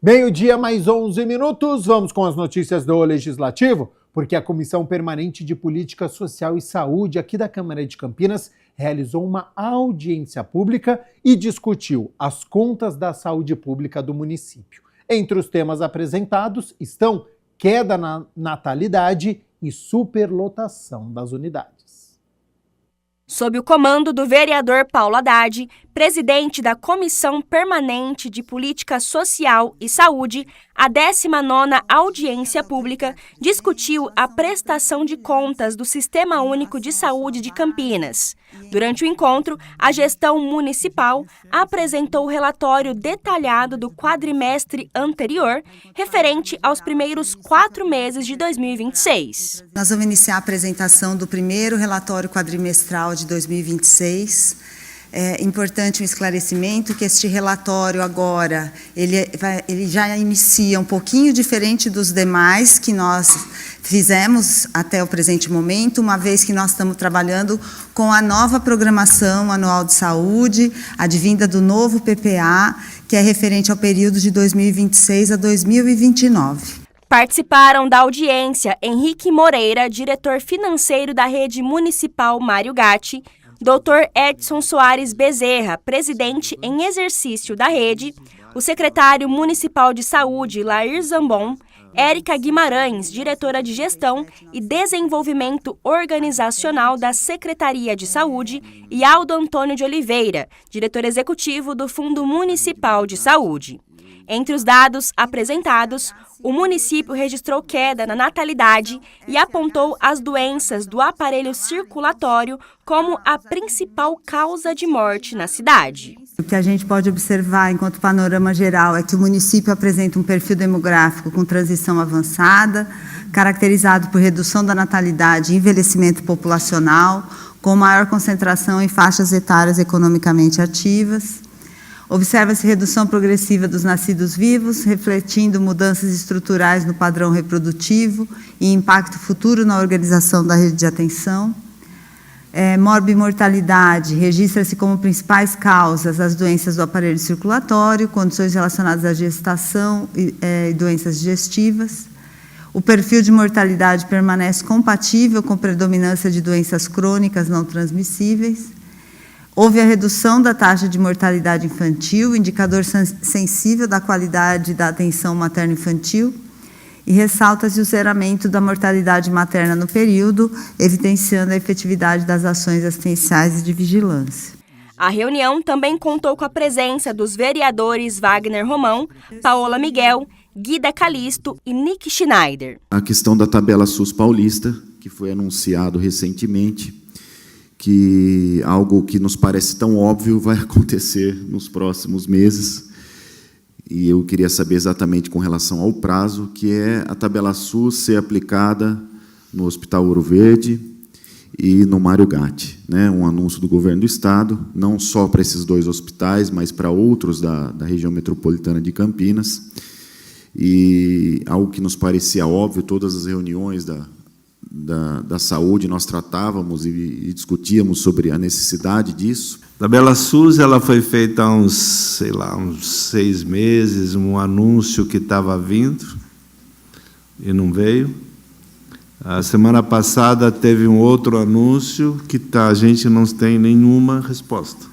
Meio-dia mais 11 minutos, vamos com as notícias do Legislativo, porque a Comissão Permanente de Política Social e Saúde aqui da Câmara de Campinas realizou uma audiência pública e discutiu as contas da saúde pública do município. Entre os temas apresentados estão queda na natalidade e superlotação das unidades. Sob o comando do vereador Paulo Haddad, presidente da Comissão Permanente de Política Social e Saúde, a 19ª Audiência Pública discutiu a prestação de contas do Sistema Único de Saúde de Campinas. Durante o encontro, a gestão municipal apresentou o relatório detalhado do quadrimestre anterior, referente aos primeiros 4 meses de 2026. Nós vamos iniciar a apresentação do primeiro relatório quadrimestral de 2026. É importante um esclarecimento que este relatório agora, ele já inicia um pouquinho diferente dos demais que nós fizemos até o presente momento, uma vez que nós estamos trabalhando com a nova programação anual de saúde, advinda do novo PPA, que é referente ao período de 2026 a 2029. Participaram da audiência Henrique Moreira, diretor financeiro da Rede Municipal Mário Gatti, Dr. Edson Soares Bezerra, presidente em exercício da rede, o secretário municipal de saúde, Lair Zambon, Érica Guimarães, diretora de gestão e desenvolvimento organizacional da Secretaria de Saúde, e Aldo Antônio de Oliveira, diretor executivo do Fundo Municipal de Saúde. Entre os dados apresentados, o município registrou queda na natalidade e apontou as doenças do aparelho circulatório como a principal causa de morte na cidade. O que a gente pode observar enquanto panorama geral é que o município apresenta um perfil demográfico com transição avançada, caracterizado por redução da natalidade e envelhecimento populacional, com maior concentração em faixas etárias economicamente ativas. Observa-se redução progressiva dos nascidos vivos, refletindo mudanças estruturais no padrão reprodutivo e impacto futuro na organização da rede de atenção. Morbimortalidade, registra-se como principais causas as doenças do aparelho circulatório, condições relacionadas à gestação e doenças digestivas. O perfil de mortalidade permanece compatível com predominância de doenças crônicas não transmissíveis. Houve a redução da taxa de mortalidade infantil, indicador sensível da qualidade da atenção materno-infantil, e ressalta-se o zeramento da mortalidade materna no período, evidenciando a efetividade das ações assistenciais e de vigilância. A reunião também contou com a presença dos vereadores Wagner Romão, Paola Miguel, Guida Calisto e Nick Schneider. A questão da tabela SUS paulista, que foi anunciado recentemente, que algo que nos parece tão óbvio vai acontecer nos próximos meses. E eu queria saber exatamente com relação ao prazo, que é a tabela SUS ser aplicada no Hospital Ouro Verde e no Mário Gatti, né? Um anúncio do governo do Estado, não só para esses 2 hospitais, mas para outros da região metropolitana de Campinas. E algo que nos parecia óbvio, todas as reuniões da saúde, nós tratávamos e discutíamos sobre a necessidade disso. A tabela SUS ela foi feita há uns 6 meses, um anúncio que estava vindo e não veio. A semana passada teve um outro anúncio que a gente não tem nenhuma resposta.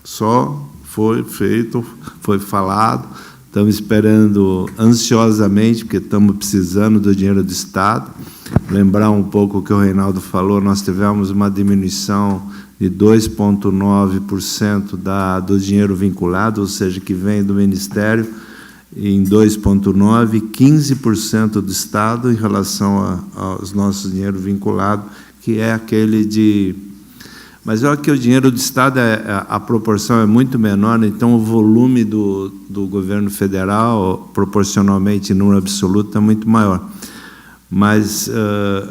Só foi feito, foi falado, estamos esperando ansiosamente, porque estamos precisando do dinheiro do Estado. Lembrar um pouco o que o Reinaldo falou, nós tivemos uma diminuição de 2,9% do dinheiro vinculado, ou seja, que vem do Ministério, em 2,9%, 15% do Estado em relação aos nossos dinheiro vinculado, que é aquele de... Mas olha que o dinheiro do Estado, a proporção é muito menor, então o volume do governo federal, proporcionalmente, em número absoluto, é muito maior. Mas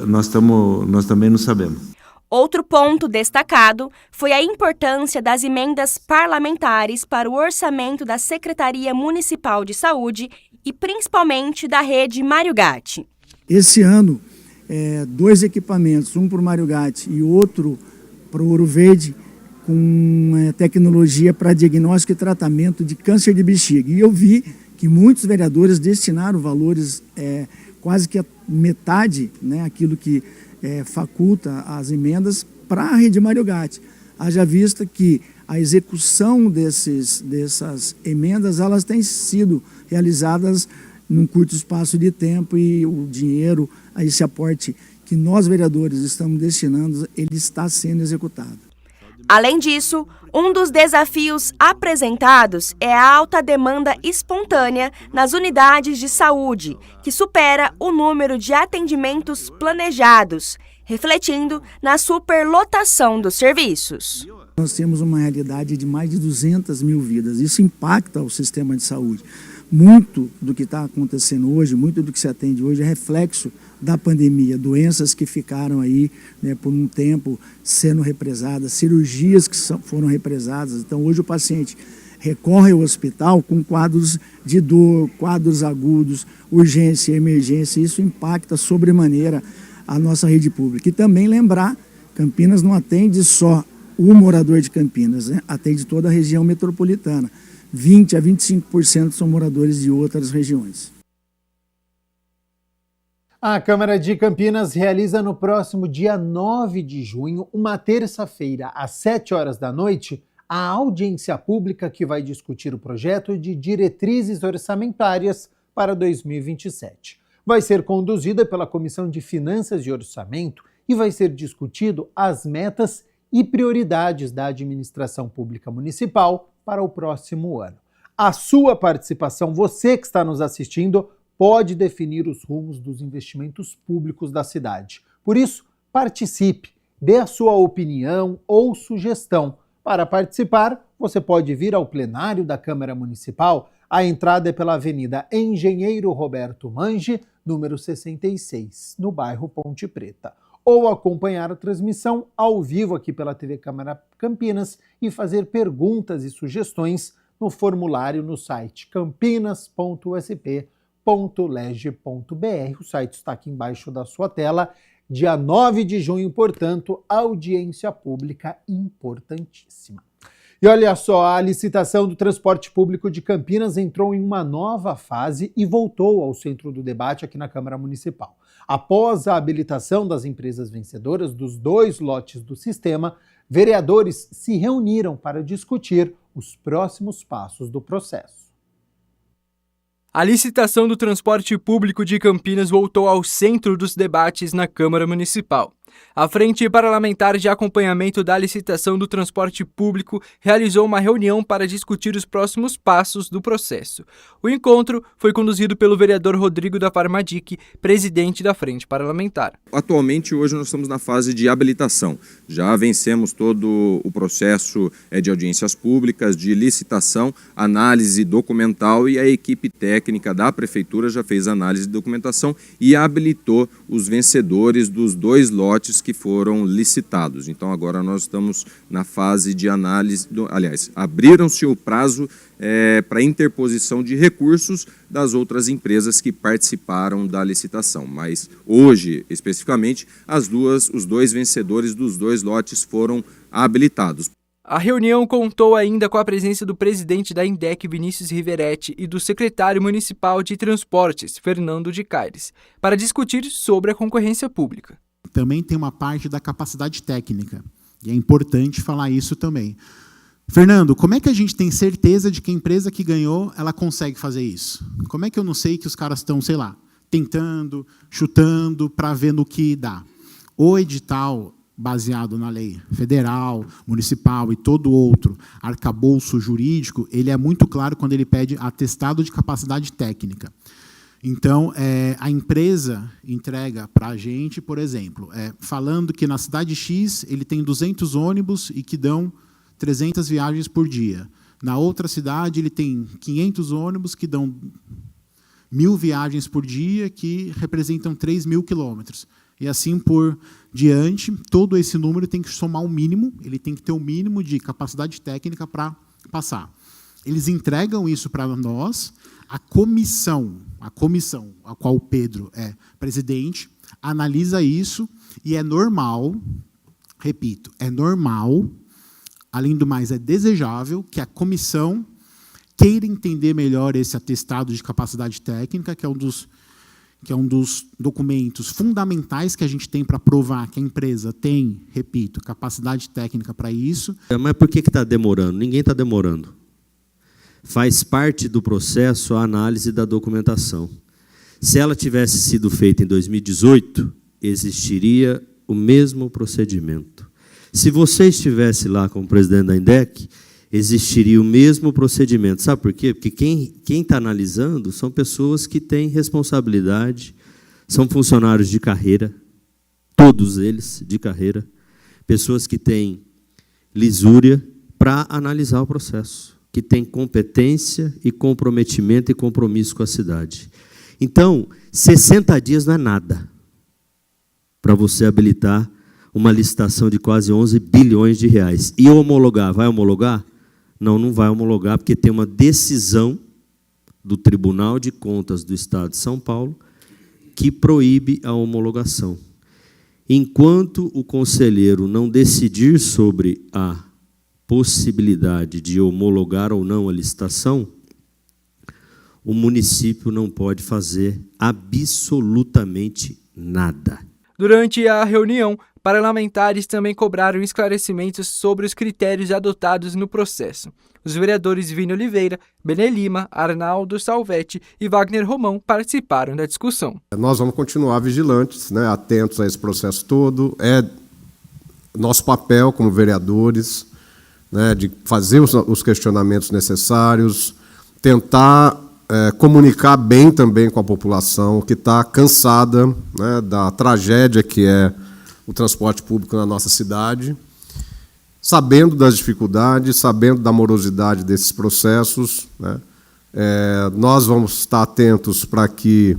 nós também não sabemos. Outro ponto destacado foi a importância das emendas parlamentares para o orçamento da Secretaria Municipal de Saúde e principalmente da rede Mário Gatti. Esse ano, 2 equipamentos, um para o Mário Gatti e outro para o Ouro Verde, com tecnologia para diagnóstico e tratamento de câncer de bexiga. E eu vi que muitos vereadores destinaram valores quase que a metade, né, aquilo que faculta as emendas para a Rede Mário Gatti. Haja vista que a execução dessas emendas, elas têm sido realizadas num curto espaço de tempo e o dinheiro, esse aporte que nós vereadores estamos destinando, ele está sendo executado. Além disso, um dos desafios apresentados é a alta demanda espontânea nas unidades de saúde, que supera o número de atendimentos planejados, refletindo na superlotação dos serviços. Nós temos uma realidade de mais de 200 mil vidas, isso impacta o sistema de saúde. Muito do que está acontecendo hoje, muito do que se atende hoje é reflexo da pandemia, doenças que ficaram aí, né, por um tempo sendo represadas, cirurgias que foram represadas. Então hoje o paciente recorre ao hospital com quadros de dor, quadros agudos, urgência, emergência, isso impacta sobremaneira a nossa rede pública. E também lembrar, Campinas não atende só o morador de Campinas, né? Atende toda a região metropolitana. 20% a 25% são moradores de outras regiões. A Câmara de Campinas realiza no próximo dia 9 de junho, uma terça-feira, às 7 horas da noite, a audiência pública que vai discutir o projeto de diretrizes orçamentárias para 2027. Vai ser conduzida pela Comissão de Finanças e Orçamento e vai ser discutido as metas e prioridades da administração pública municipal para o próximo ano. A sua participação, você que está nos assistindo, pode definir os rumos dos investimentos públicos da cidade. Por isso, participe, dê a sua opinião ou sugestão. Para participar, você pode vir ao plenário da Câmara Municipal. A entrada é pela Avenida Engenheiro Roberto Mange, número 66, no bairro Ponte Preta. Ou acompanhar a transmissão ao vivo aqui pela TV Câmara Campinas e fazer perguntas e sugestões no formulário no site campinas.usp.leg.br. O site está aqui embaixo da sua tela. Dia 9 de junho, portanto, audiência pública importantíssima. E olha só, a licitação do transporte público de Campinas entrou em uma nova fase e voltou ao centro do debate aqui na Câmara Municipal. Após a habilitação das empresas vencedoras dos 2 lotes do sistema, vereadores se reuniram para discutir os próximos passos do processo. A licitação do transporte público de Campinas voltou ao centro dos debates na Câmara Municipal. A Frente Parlamentar de Acompanhamento da Licitação do Transporte Público realizou uma reunião para discutir os próximos passos do processo. O encontro foi conduzido pelo vereador Rodrigo da Farmadic, presidente da Frente Parlamentar. Atualmente, hoje, nós estamos na fase de habilitação. Já vencemos todo o processo de audiências públicas, de licitação, análise documental, e a equipe técnica da Prefeitura já fez análise de documentação e habilitou os vencedores dos 2 lotes que foram licitados. Então agora nós estamos na fase de análise, abriram-se o prazo para interposição de recursos das outras empresas que participaram da licitação. Mas hoje, especificamente, os 2 vencedores dos 2 lotes foram habilitados. A reunião contou ainda com a presença do presidente da INDEC, Vinícius Riveretti, e do secretário municipal de Transportes, Fernando de Caires, para discutir sobre a concorrência pública. Também tem uma parte da capacidade técnica, e é importante falar isso também. Fernando, como é que a gente tem certeza de que a empresa que ganhou, ela consegue fazer isso? Como é que eu não sei que os caras estão, sei lá, tentando, chutando, para ver no que dá? O edital, baseado na lei federal, municipal e todo outro arcabouço jurídico, ele é muito claro quando ele pede atestado de capacidade técnica. Então, a empresa entrega para a gente, por exemplo, falando que na cidade X ele tem 200 ônibus e que dão 300 viagens por dia. Na outra cidade ele tem 500 ônibus que dão 1.000 viagens por dia, que representam 3.000 quilômetros. E assim por diante, todo esse número tem que somar um mínimo, ele tem que ter um mínimo de capacidade técnica para passar. Eles entregam isso para nós, a comissão, a qual o Pedro é presidente, analisa isso e é normal, repito, é normal, além do mais é desejável que a comissão queira entender melhor esse atestado de capacidade técnica, que é um dos documentos fundamentais que a gente tem para provar que a empresa tem, repito, capacidade técnica para isso. Mas por que está demorando? Ninguém está demorando. Faz parte do processo a análise da documentação. Se ela tivesse sido feita em 2018, existiria o mesmo procedimento. Se você estivesse lá como presidente da INDEC, existiria o mesmo procedimento. Sabe por quê? Porque quem está analisando são pessoas que têm responsabilidade, são funcionários de carreira, todos eles de carreira, pessoas que têm lisúria para analisar o processo, que têm competência e comprometimento e compromisso com a cidade. Então, 60 dias não é nada para você habilitar uma licitação de quase 11 bilhões de reais. E homologar, vai homologar? Não, não vai homologar, porque tem uma decisão do Tribunal de Contas do Estado de São Paulo que proíbe a homologação. Enquanto o conselheiro não decidir sobre a possibilidade de homologar ou não a licitação, o município não pode fazer absolutamente nada. Durante a reunião, parlamentares também cobraram esclarecimentos sobre os critérios adotados no processo. Os vereadores Vini Oliveira, Benê Lima, Arnaldo Salvetti e Wagner Romão participaram da discussão. Nós vamos continuar vigilantes, né, atentos a esse processo todo. É nosso papel como vereadores, né, de fazer os questionamentos necessários, tentar comunicar bem também com a população que está cansada, né, da tragédia que é o transporte público na nossa cidade, sabendo das dificuldades, sabendo da morosidade desses processos, né. Nós vamos estar atentos para que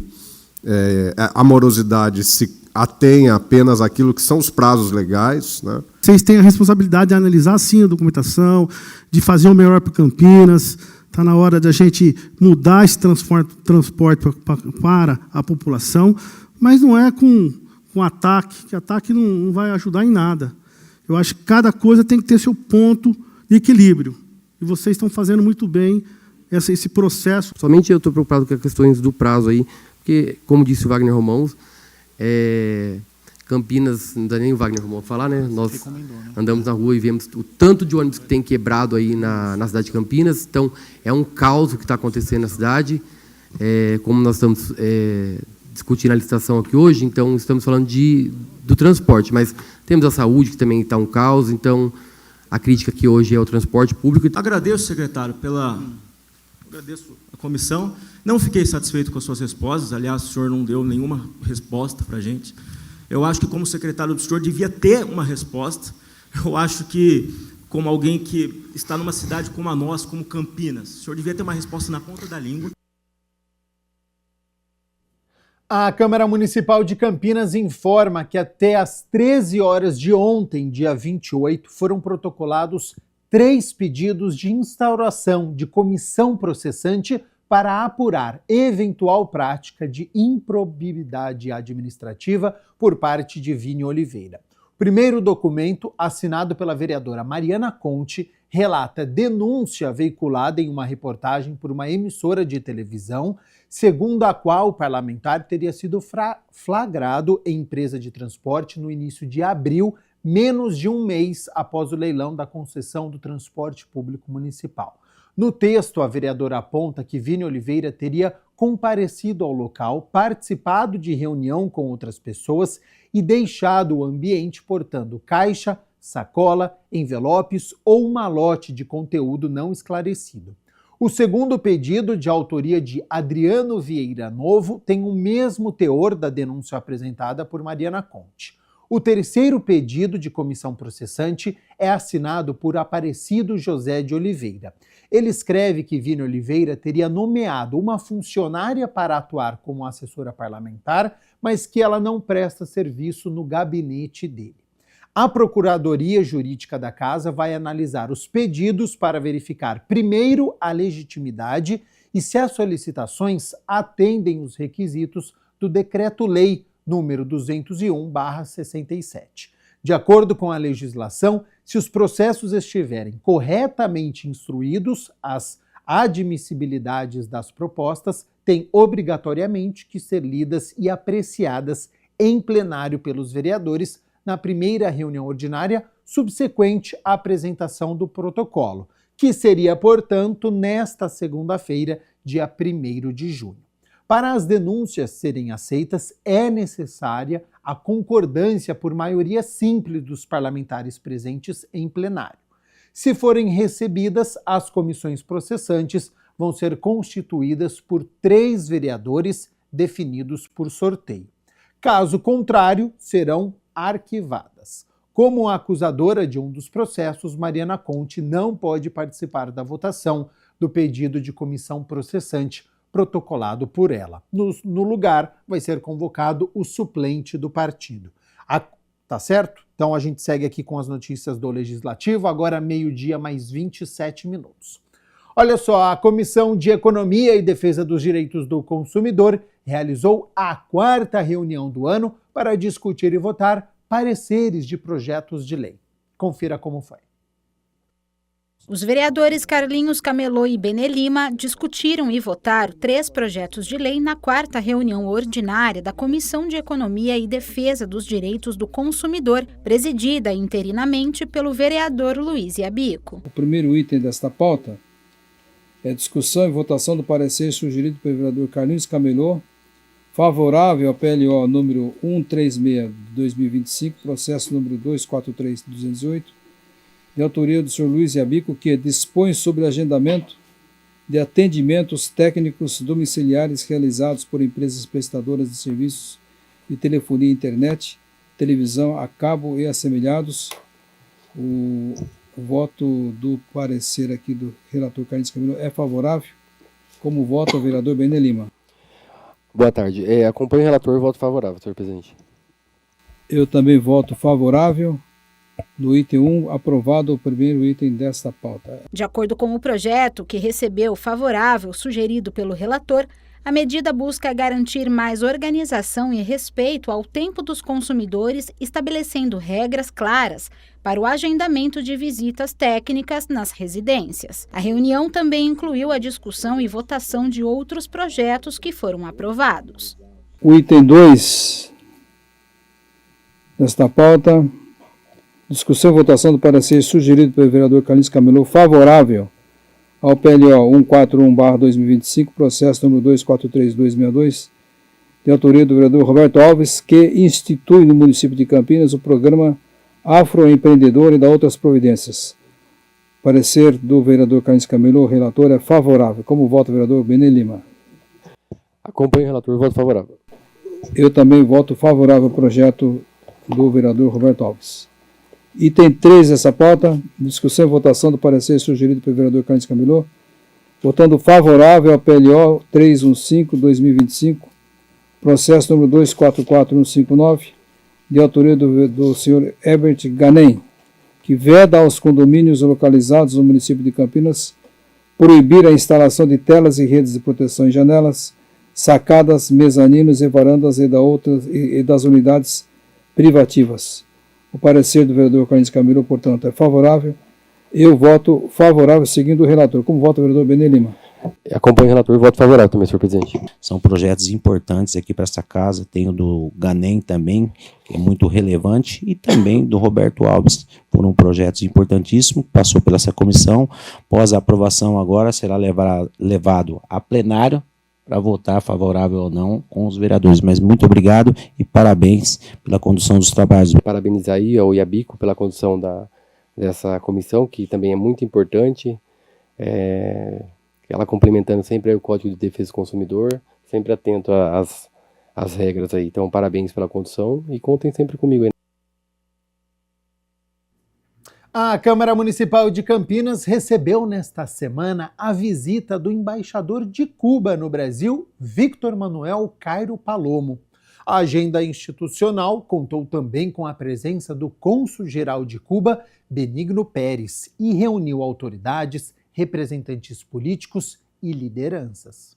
a morosidade se atenha apenas àquilo que são os prazos legais, né. Vocês têm a responsabilidade de analisar, sim, a documentação, de fazer o melhor para Campinas. Está na hora de a gente mudar esse transporte para a população, mas não é com ataque, que ataque não vai ajudar em nada. Eu acho que cada coisa tem que ter seu ponto de equilíbrio. E vocês estão fazendo muito bem esse processo. Somente eu estou preocupado com as questões do prazo aí, porque, como disse o Wagner Romão, Campinas, não dá nem o Wagner Romão falar, né? Nós andamos na rua e vemos o tanto de ônibus que tem quebrado aí na cidade de Campinas. Então, é um caos o que está acontecendo na cidade. Como nós estamos discutindo a licitação aqui hoje, então estamos falando do transporte, mas temos a saúde, que também está um caos. Então, a crítica aqui hoje é o transporte público. Agradeço, secretário, agradeço a comissão. Não fiquei satisfeito com as suas respostas. Aliás, o senhor não deu nenhuma resposta para a gente. Eu acho que, como secretário do senhor, devia ter uma resposta. Eu acho que, como alguém que está numa cidade como a nossa, como Campinas, o senhor devia ter uma resposta na ponta da língua. A Câmara Municipal de Campinas informa que até às 13 horas de ontem, dia 28, foram protocolados 3 pedidos de instauração de comissão processante para apurar eventual prática de improbidade administrativa por parte de Vini Oliveira. O primeiro documento, assinado pela vereadora Mariana Conte, relata denúncia veiculada em uma reportagem por uma emissora de televisão, segundo a qual o parlamentar teria sido flagrado em empresa de transporte no início de abril, menos de um mês após o leilão da concessão do transporte público municipal. No texto, a vereadora aponta que Vini Oliveira teria comparecido ao local, participado de reunião com outras pessoas e deixado o ambiente portando caixa, sacola, envelopes ou um malote de conteúdo não esclarecido. O segundo pedido, de autoria de Adriano Vieira Novo, tem o mesmo teor da denúncia apresentada por Mariana Conte. O terceiro pedido de comissão processante é assinado por Aparecido José de Oliveira. Ele escreve que Vini Oliveira teria nomeado uma funcionária para atuar como assessora parlamentar, mas que ela não presta serviço no gabinete dele. A Procuradoria Jurídica da Casa vai analisar os pedidos para verificar, primeiro, a legitimidade e se as solicitações atendem os requisitos do Decreto-Lei número 201/67. De acordo com a legislação, se os processos estiverem corretamente instruídos, as admissibilidades das propostas têm obrigatoriamente que ser lidas e apreciadas em plenário pelos vereadores na primeira reunião ordinária subsequente à apresentação do protocolo, que seria, portanto, nesta segunda-feira, dia 1º de junho. Para as denúncias serem aceitas, é necessária a concordância por maioria simples dos parlamentares presentes em plenário. Se forem recebidas, as comissões processantes vão ser constituídas por 3 vereadores definidos por sorteio. Caso contrário, serão arquivadas. Como acusadora de um dos processos, Mariana Conte não pode participar da votação do pedido de comissão processante protocolado por ela. No lugar, vai ser convocado o suplente do partido. Tá certo? Então a gente segue aqui com as notícias do Legislativo, agora 12h mais 27 minutos. Olha só, a Comissão de Economia e Defesa dos Direitos do Consumidor realizou a 4ª reunião do ano para discutir e votar pareceres de projetos de lei. Confira como foi. Os vereadores Carlinhos Camelô e Benê Lima discutiram e votaram 3 projetos de lei na 4ª reunião ordinária da Comissão de Economia e Defesa dos Direitos do Consumidor, presidida interinamente pelo vereador Luiz Iabico. O primeiro item desta pauta é discussão e votação do parecer sugerido pelo vereador Carlinhos Camelô, favorável ao PLO número 136 de 2025, processo número 243-208, de autoria do Sr. Luiz Iabico, que dispõe sobre o agendamento de atendimentos técnicos domiciliares realizados por empresas prestadoras de serviços de telefonia, internet, televisão a cabo e assemelhados. O voto do parecer aqui do relator Carlinhos Camelô é favorável. Como vota o vereador Benê Lima? Boa tarde. Acompanho o relator, voto favorável, senhor presidente. Eu também voto favorável. Do item 1, aprovado o primeiro item desta pauta. De acordo com o projeto, que recebeu o favorável sugerido pelo relator, a medida busca garantir mais organização e respeito ao tempo dos consumidores, estabelecendo regras claras para o agendamento de visitas técnicas nas residências. A reunião também incluiu a discussão e votação de outros projetos que foram aprovados. O item 2 desta pauta, discussão e votação do parecer sugerido pelo vereador Carlinhos Camelô favorável ao PLO 141/2025, processo número 243-262, de autoria do vereador Roberto Alves, que institui no município de Campinas o programa Afroempreendedor e da outras providências. Parecer do vereador Carlinhos Camelô, relator, é favorável. Como vota o vereador Benê Lima? Acompanho o relator, voto favorável. Eu também voto favorável ao projeto do vereador Roberto Alves. Item 3 dessa pauta, discussão e votação do parecer sugerido pelo vereador Carlinhos Camelô, votando favorável ao PLO 315/2025, processo número 244159, de autoria do senhor Herbert Ganem, que veda aos condomínios localizados no município de Campinas proibir a instalação de telas e redes de proteção em janelas, sacadas, mezaninos e varandas e das unidades privativas. O parecer do vereador Carlinhos Camelô, portanto, é favorável. Eu voto favorável, seguindo o relator. Como vota o vereador Benê Lima? Acompanho o relator, voto favorável também, senhor presidente. São projetos importantes aqui para essa casa. Tem o do Ganem também, que é muito relevante, e também do Roberto Alves. Foram projetos importantíssimos, passou pela essa comissão. Após a aprovação agora, será levado a plenário para votar favorável ou não com os vereadores. Mas muito obrigado e parabéns pela condução dos trabalhos. Parabenizar aí ao Iabico pela condução dessa comissão, que também é muito importante. Ela complementando sempre o Código de Defesa do Consumidor, sempre atento às regras aí. Então, parabéns pela condução e contem sempre comigo aí. A Câmara Municipal de Campinas recebeu nesta semana a visita do embaixador de Cuba no Brasil, Victor Manuel Cairo Palomo. A agenda institucional contou também com a presença do cônsul-geral de Cuba, Benigno Pérez, e reuniu autoridades, representantes políticos e lideranças.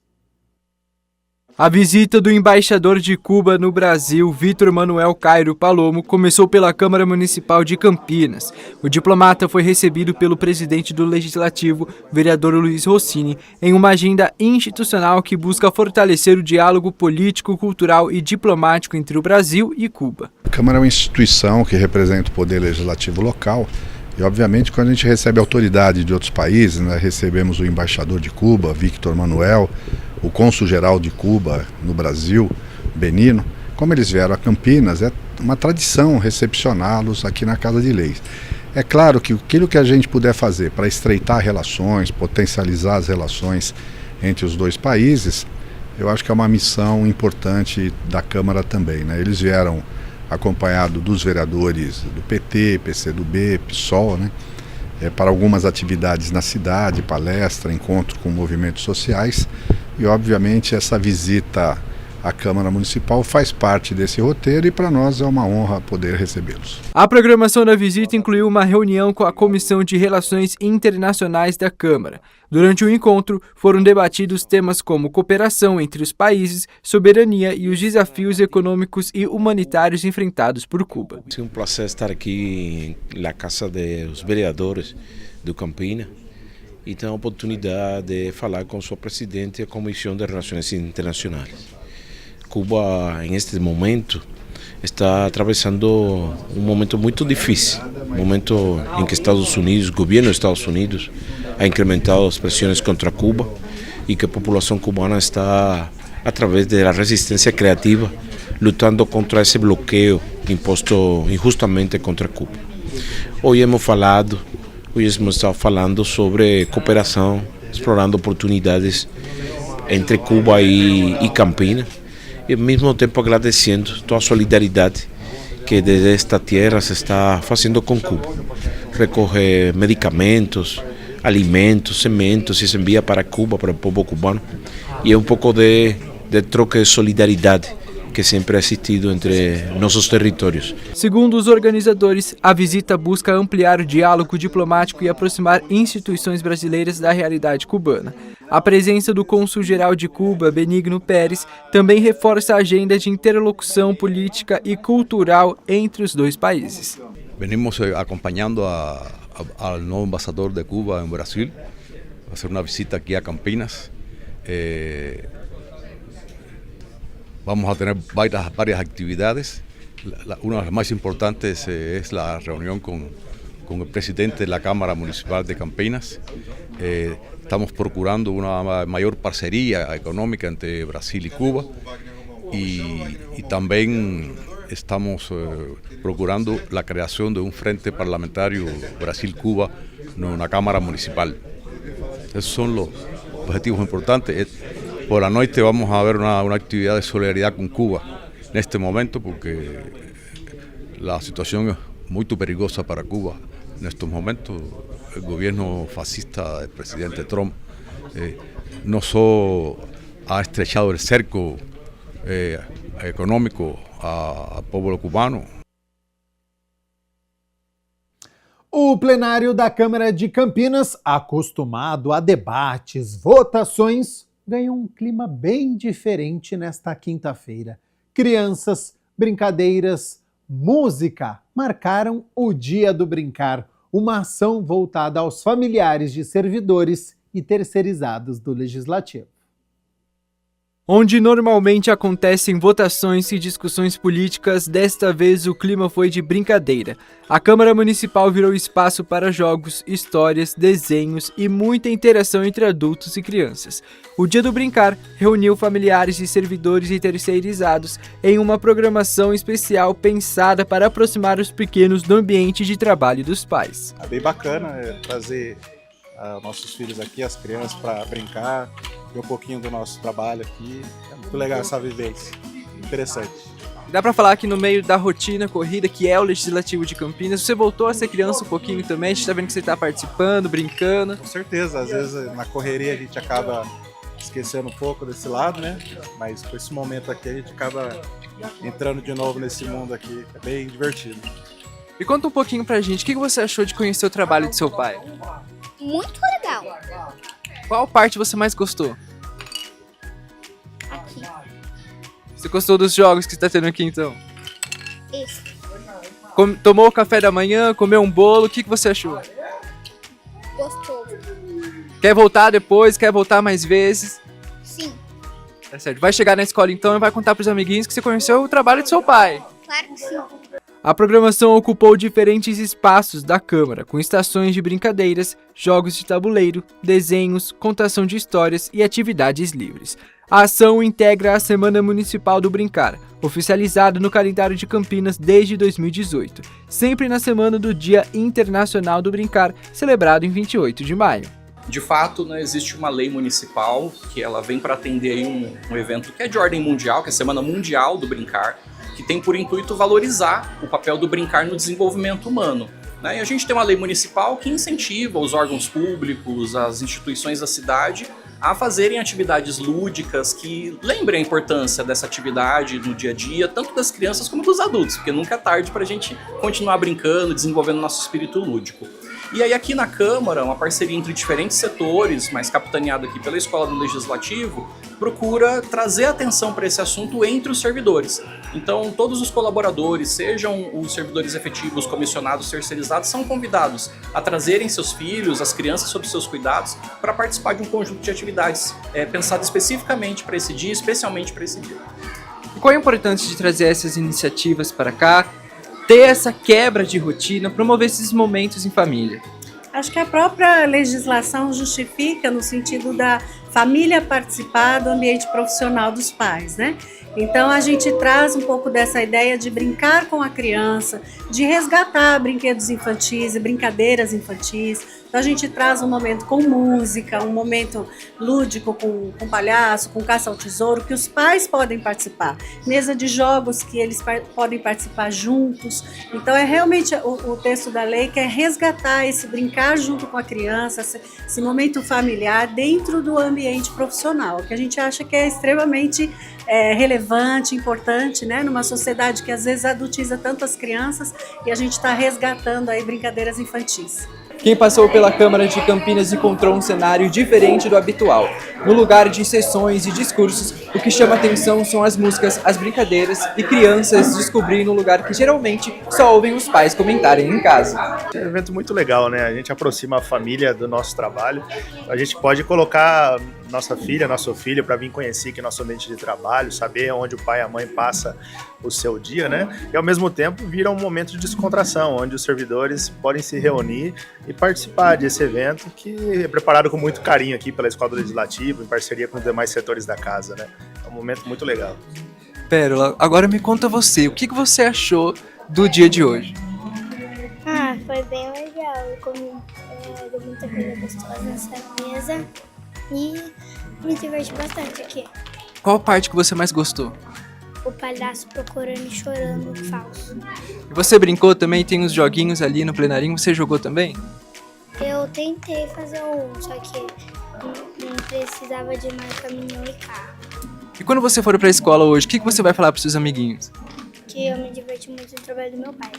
A visita do embaixador de Cuba no Brasil, Vítor Manuel Cairo Palomo, começou pela Câmara Municipal de Campinas. O diplomata foi recebido pelo presidente do Legislativo, vereador Luiz Rossini, em uma agenda institucional que busca fortalecer o diálogo político, cultural e diplomático entre o Brasil e Cuba. A Câmara é uma instituição que representa o poder legislativo local. E, obviamente, quando a gente recebe autoridade de outros países, né, recebemos o embaixador de Cuba, Vítor Manuel, o cônsul-geral de Cuba no Brasil, Benino, como eles vieram a Campinas, é uma tradição recepcioná-los aqui na Casa de Leis. É claro que aquilo que a gente puder fazer para estreitar relações, potencializar as relações entre os dois países, eu acho que é uma missão importante da Câmara também, né? Eles vieram acompanhado dos vereadores do PT, PCdoB, PSOL, né? Para algumas atividades na cidade, palestra, encontro com movimentos sociais. E, obviamente, essa visita à Câmara Municipal faz parte desse roteiro e, para nós, é uma honra poder recebê-los. A programação da visita incluiu uma reunião com a Comissão de Relações Internacionais da Câmara. Durante o encontro, foram debatidos temas como cooperação entre os países, soberania e os desafios econômicos e humanitários enfrentados por Cuba. É um prazer estar aqui na Casa dos Vereadores do Campinas e ter a oportunidade de falar com sua presidente da Comissão de Relações Internacionais. Cuba, em este momento, está atravessando um momento muito difícil, um momento em que Estados Unidos, o governo dos Estados Unidos, ha incrementado as pressões contra Cuba e que a população cubana está, através da resistência criativa, lutando contra esse bloqueio imposto injustamente contra Cuba. Hoje hemos estado falando sobre cooperação, explorando oportunidades entre Cuba e Campinas, e ao mesmo tempo agradecendo toda a solidariedade que desde esta terra se está fazendo com Cuba. Recorre medicamentos, alimentos, sementes e se envia para Cuba, para o povo cubano, e é um pouco de troca de solidariedade que sempre ha existido entre nossos territórios. Segundo os organizadores, a visita busca ampliar o diálogo diplomático e aproximar instituições brasileiras da realidade cubana. A presença do cônsul-geral de Cuba, Benigno Pérez, também reforça a agenda de interlocução política e cultural entre os dois países. Venimos acompanhando ao novo embaixador de Cuba em Brasil, a fazer uma visita aqui a Campinas. Vamos a tener varias actividades. Una de las más importantes es la reunión con el presidente de la Cámara Municipal de Campinas. Estamos procurando una mayor parcería económica entre Brasil y Cuba y también estamos procurando la creación de un frente parlamentario Brasil-Cuba en una Cámara Municipal. Esos son los objetivos importantes. Por la noche vamos a ver una actividad de solidaridad con Cuba en este momento porque la situación es muy perigosa para Cuba en estos momentos. El gobierno fascista del presidente Trump no solo ha estrechado el cerco econômico ao povo cubano. O plenário da Câmara de Campinas, acostumado a debates, votações, ganhou um clima bem diferente nesta quinta-feira. Crianças, brincadeiras, música marcaram o Dia do Brincar, uma ação voltada aos familiares de servidores e terceirizados do Legislativo. Onde normalmente acontecem votações e discussões políticas, desta vez o clima foi de brincadeira. A Câmara Municipal virou espaço para jogos, histórias, desenhos e muita interação entre adultos e crianças. O Dia do Brincar reuniu familiares de servidores e terceirizados em uma programação especial pensada para aproximar os pequenos do ambiente de trabalho dos pais. É bem bacana trazer nossos filhos aqui, as crianças, para brincar, ver um pouquinho do nosso trabalho aqui. É muito legal essa vivência, interessante. Dá pra falar que no meio da rotina corrida, que é o Legislativo de Campinas, você voltou a ser criança um pouquinho também? A gente tá vendo que você tá participando, brincando. Com certeza, às vezes na correria a gente acaba esquecendo um pouco desse lado, né? Mas com esse momento aqui a gente acaba entrando de novo nesse mundo aqui, é bem divertido. E conta um pouquinho pra gente, o que você achou de conhecer o trabalho do seu pai? Muito legal. Qual parte você mais gostou? aqui. Você gostou dos jogos que está tendo aqui, então? Isso. Tomou o café da manhã, comeu um bolo, o que você achou? Gostoso. Quer voltar depois? Quer voltar mais vezes? Sim. Tá certo. Vai chegar na escola, então, e vai contar pros amiguinhos que você conheceu o trabalho de seu pai. Claro que sim. A programação ocupou diferentes espaços da Câmara, com estações de brincadeiras, jogos de tabuleiro, desenhos, contação de histórias e atividades livres. A ação integra a Semana Municipal do Brincar, oficializada no calendário de Campinas desde 2018, sempre na semana do Dia Internacional do Brincar, celebrado em 28 de maio. De fato, né, existe uma lei municipal que ela vem para atender aí um evento que é de ordem mundial, que é a Semana Mundial do Brincar, que tem por intuito valorizar o papel do brincar no desenvolvimento humano. Né? E a gente tem uma lei municipal que incentiva os órgãos públicos, as instituições da cidade a fazerem atividades lúdicas que lembrem a importância dessa atividade no dia a dia, tanto das crianças como dos adultos, porque nunca é tarde para a gente continuar brincando, desenvolvendo nosso espírito lúdico. E aí aqui na Câmara, uma parceria entre diferentes setores, mas capitaneada aqui pela Escola do Legislativo, procura trazer atenção para esse assunto entre os servidores. Então todos os colaboradores, sejam os servidores efetivos, comissionados, terceirizados, são convidados a trazerem seus filhos, as crianças sob seus cuidados, para participar de um conjunto de atividades pensadas especificamente para esse dia, especialmente para esse dia. E qual a importância de trazer essas iniciativas para cá? Ter essa quebra de rotina, promover esses momentos em família. Acho que a própria legislação justifica no sentido da família participar do ambiente profissional dos pais, né? Então a gente traz um pouco dessa ideia de brincar com a criança, de resgatar brinquedos infantis e brincadeiras infantis. Então a gente traz um momento com música, um momento lúdico com palhaço, com caça ao tesouro, que os pais podem participar. Mesa de jogos que eles podem participar juntos. Então é realmente o texto da lei que é resgatar esse brincar junto com a criança, esse momento familiar dentro do ambiente profissional, que a gente acha que é extremamente relevante, importante, né? Numa sociedade que às vezes adultiza tanto as crianças e a gente está resgatando aí brincadeiras infantis. Quem passou pela Câmara de Campinas encontrou um cenário diferente do habitual. No lugar de sessões e discursos, o que chama atenção são as músicas, as brincadeiras e crianças descobrindo um lugar que geralmente só ouvem os pais comentarem em casa. É um evento muito legal, né? A gente aproxima a família do nosso trabalho. A gente pode colocar nossa filha, nosso filho para vir conhecer aqui nosso ambiente de trabalho, saber onde o pai e a mãe passam o seu dia, né? E ao mesmo tempo vira um momento de descontração, onde os servidores podem se reunir e participar desse evento que é preparado com muito carinho aqui pela Escola do Legislativo, em parceria com os demais setores da casa, né? É um momento muito legal. Pérola, agora me conta você, o que você achou do dia de hoje? Foi bem legal, eu comi muita coisa gostosa nessa mesa e me diverti bastante aqui. Qual parte que você mais gostou? O palhaço procurando e chorando falso. E você brincou também? Tem uns joguinhos ali no plenarinho, você jogou também? Eu tentei fazer um, só que não precisava de mais caminhão e carro. E quando você for para a escola hoje, o que você vai falar para os seus amiguinhos? Que eu me diverti muito no trabalho do meu pai.